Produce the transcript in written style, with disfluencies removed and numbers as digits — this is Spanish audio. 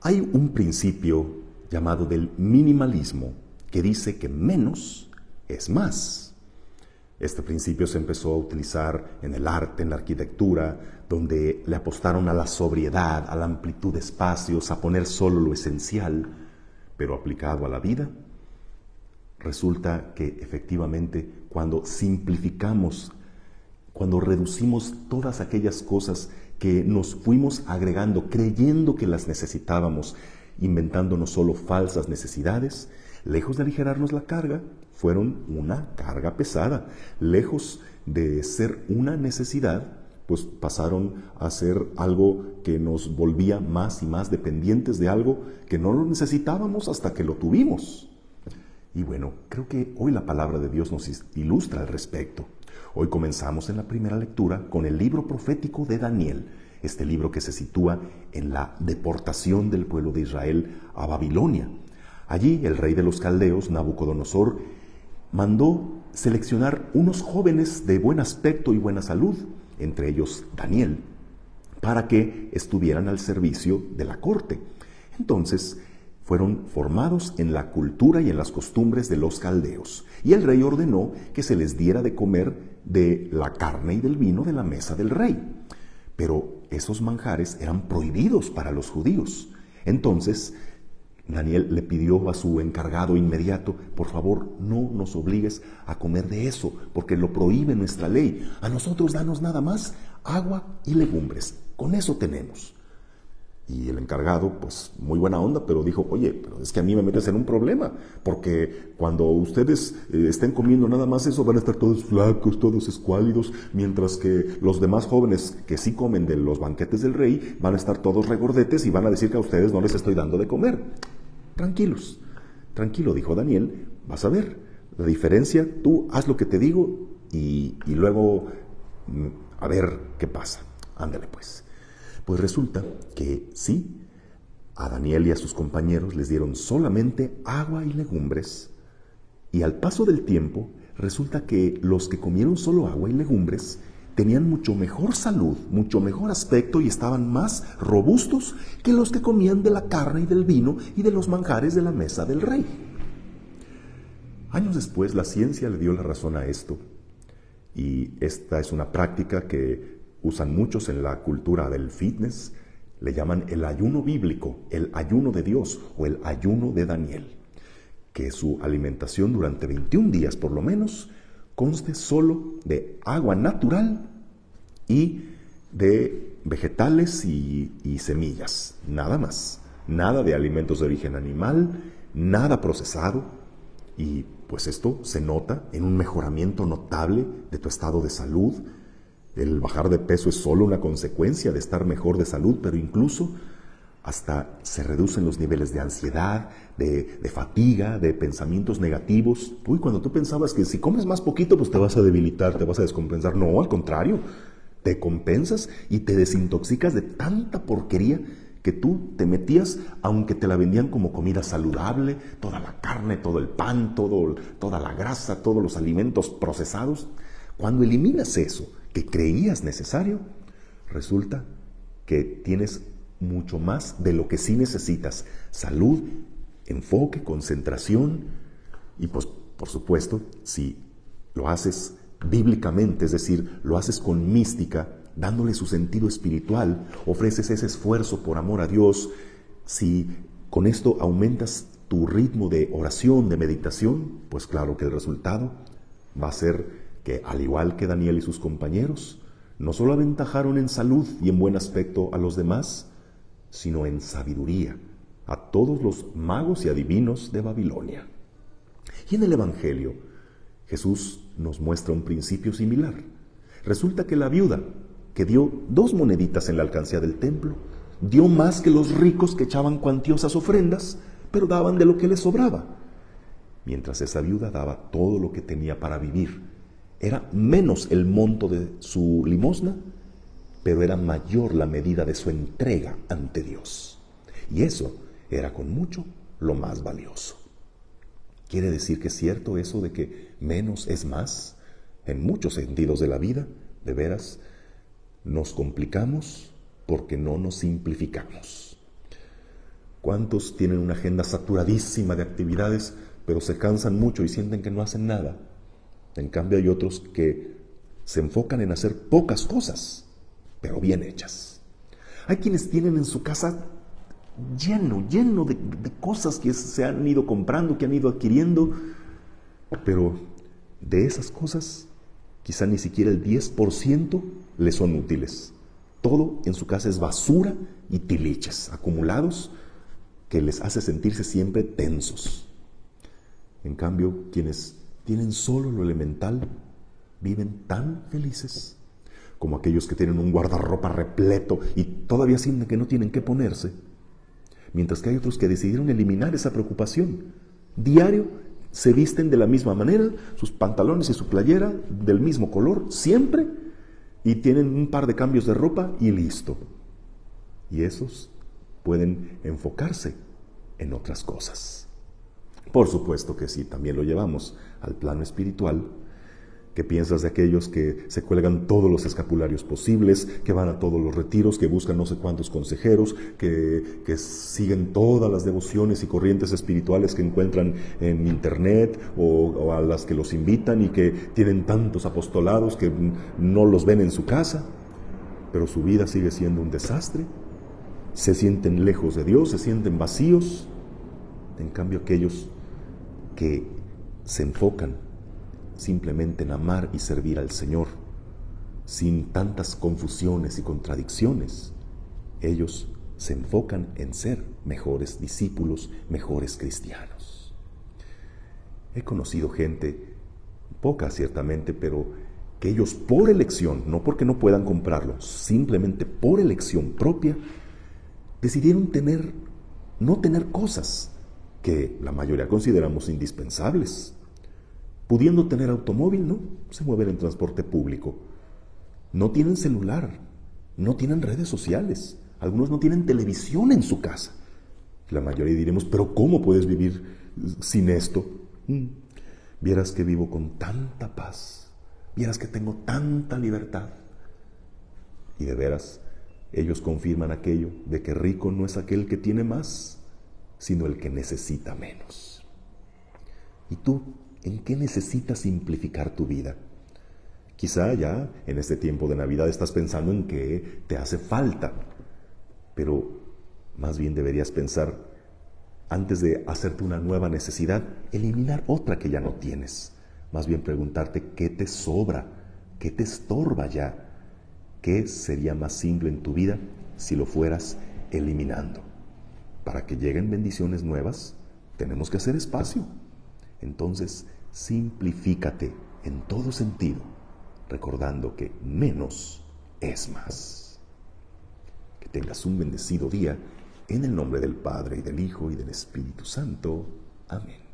Hay un principio llamado del minimalismo que dice que menos es más. Este principio se empezó a utilizar en el arte, en la arquitectura, donde le apostaron a la sobriedad, a la amplitud de espacios, a poner solo lo esencial, pero aplicado a la vida, resulta que efectivamente cuando simplificamos, cuando reducimos todas aquellas cosas que nos fuimos agregando, creyendo que las necesitábamos, inventándonos solo falsas necesidades, lejos de aligerarnos la carga, fueron una carga pesada. Lejos de ser una necesidad, pues pasaron a ser algo que nos volvía más y más dependientes de algo que no lo necesitábamos hasta que lo tuvimos. Y bueno, creo que hoy la palabra de Dios nos ilustra al respecto. Hoy comenzamos en la primera lectura con el libro profético de Daniel, este libro que se sitúa en la deportación del pueblo de Israel a Babilonia. Allí el rey de los caldeos, Nabucodonosor, mandó seleccionar unos jóvenes de buen aspecto y buena salud, entre ellos Daniel, para que estuvieran al servicio de la corte. Entonces, fueron formados en la cultura y en las costumbres de los caldeos. Y el rey ordenó que se les diera de comer de la carne y del vino de la mesa del rey. Pero esos manjares eran prohibidos para los judíos. Entonces, Daniel le pidió a su encargado inmediato: por favor, no nos obligues a comer de eso, porque lo prohíbe nuestra ley. A nosotros danos nada más agua y legumbres. Con eso tenemos. Y el encargado, pues muy buena onda, pero dijo: oye, pero es que a mí me metes en un problema, porque cuando ustedes estén comiendo nada más eso, van a estar todos flacos, todos escuálidos, mientras que los demás jóvenes que sí comen de los banquetes del rey, van a estar todos regordetes y van a decir que a ustedes no les estoy dando de comer. Tranquilos, tranquilo, dijo Daniel, vas a ver la diferencia, tú haz lo que te digo y luego a ver qué pasa. Ándale pues. Pues resulta que sí, a Daniel y a sus compañeros les dieron solamente agua y legumbres. Y al paso del tiempo, resulta que los que comieron solo agua y legumbres tenían mucho mejor salud, mucho mejor aspecto y estaban más robustos que los que comían de la carne y del vino y de los manjares de la mesa del rey. Años después, la ciencia le dio la razón a esto. Y esta es una práctica que usan muchos en la cultura del fitness, le llaman el ayuno bíblico, el ayuno de Dios o el ayuno de Daniel, que su alimentación durante 21 días por lo menos conste solo de agua natural y de vegetales y semillas, nada más, nada de alimentos de origen animal, nada procesado. Y pues esto se nota en un mejoramiento notable de tu estado de salud. El bajar de peso es solo una consecuencia de estar mejor de salud, pero incluso hasta se reducen los niveles de ansiedad, de fatiga, de pensamientos negativos. Uy, cuando tú pensabas que si comes más poquito, pues te vas a debilitar, te vas a descompensar. No, al contrario, te compensas y te desintoxicas de tanta porquería que tú te metías, aunque te la vendían como comida saludable, toda la carne, todo el pan, toda la grasa, todos los alimentos procesados. Cuando eliminas eso que creías necesario, resulta que tienes mucho más de lo que sí necesitas: salud, enfoque, concentración. Y pues, por supuesto, si lo haces bíblicamente, es decir, lo haces con mística, dándole su sentido espiritual, ofreces ese esfuerzo por amor a Dios, si con esto aumentas tu ritmo de oración, de meditación, pues claro que el resultado va a ser que, al igual que Daniel y sus compañeros, no solo aventajaron en salud y en buen aspecto a los demás, sino en sabiduría a todos los magos y adivinos de Babilonia. Y en el Evangelio, Jesús nos muestra un principio similar. Resulta que la viuda, que dio 2 moneditas en la alcancía del templo, dio más que los ricos que echaban cuantiosas ofrendas, pero daban de lo que les sobraba. Mientras esa viuda daba todo lo que tenía para vivir. Era menos el monto de su limosna, pero era mayor la medida de su entrega ante Dios. Y eso era con mucho lo más valioso. ¿Quiere decir que es cierto eso de que menos es más? En muchos sentidos de la vida, de veras, nos complicamos porque no nos simplificamos. ¿Cuántos tienen una agenda saturadísima de actividades, pero se cansan mucho y sienten que no hacen nada? En cambio hay otros que se enfocan en hacer pocas cosas, pero bien hechas. Hay quienes tienen en su casa lleno de cosas que se han ido comprando, que han ido adquiriendo, pero de esas cosas quizá ni siquiera el 10% les son útiles. Todo en su casa es basura y tiliches acumulados que les hace sentirse siempre tensos. En cambio, quienes tienen solo lo elemental viven tan felices como aquellos que tienen un guardarropa repleto y todavía sienten que no tienen qué ponerse. Mientras que hay otros que decidieron eliminar esa preocupación. Diario se visten de la misma manera, sus pantalones y su playera del mismo color, siempre, y tienen un par de cambios de ropa y listo. Y esos pueden enfocarse en otras cosas. Por supuesto que sí, también lo llevamos al plano espiritual. ¿Qué piensas de aquellos que se cuelgan todos los escapularios posibles, que van a todos los retiros, que buscan no sé cuántos consejeros, que siguen todas las devociones y corrientes espirituales que encuentran en internet o a las que los invitan y que tienen tantos apostolados que no los ven en su casa, pero su vida sigue siendo un desastre? Se sienten lejos de Dios, se sienten vacíos. En cambio, aquellos que se enfocan simplemente en amar y servir al Señor, sin tantas confusiones y contradicciones, ellos se enfocan en ser mejores discípulos, mejores cristianos. He conocido gente, poca ciertamente, pero que ellos por elección, no porque no puedan comprarlo, simplemente por elección propia, decidieron no tener cosas que la mayoría consideramos indispensables. Pudiendo tener automóvil, no, se mueven en transporte público. No tienen celular, no tienen redes sociales, algunos no tienen televisión en su casa. La mayoría diremos, pero ¿cómo puedes vivir sin esto? Vieras que vivo con tanta paz, vieras que tengo tanta libertad. Y de veras, ellos confirman aquello de que rico no es aquel que tiene más, sino el que necesita menos. ¿Y tú? ¿En qué necesitas simplificar tu vida? Quizá ya en este tiempo de Navidad estás pensando en qué te hace falta, pero más bien deberías pensar, antes de hacerte una nueva necesidad, eliminar otra que ya no tienes. Más bien preguntarte qué te sobra, qué te estorba ya, qué sería más simple en tu vida si lo fueras eliminando. Para que lleguen bendiciones nuevas, tenemos que hacer espacio. Entonces, simplifícate en todo sentido, recordando que menos es más. Que tengas un bendecido día en el nombre del Padre, y del Hijo, y del Espíritu Santo. Amén.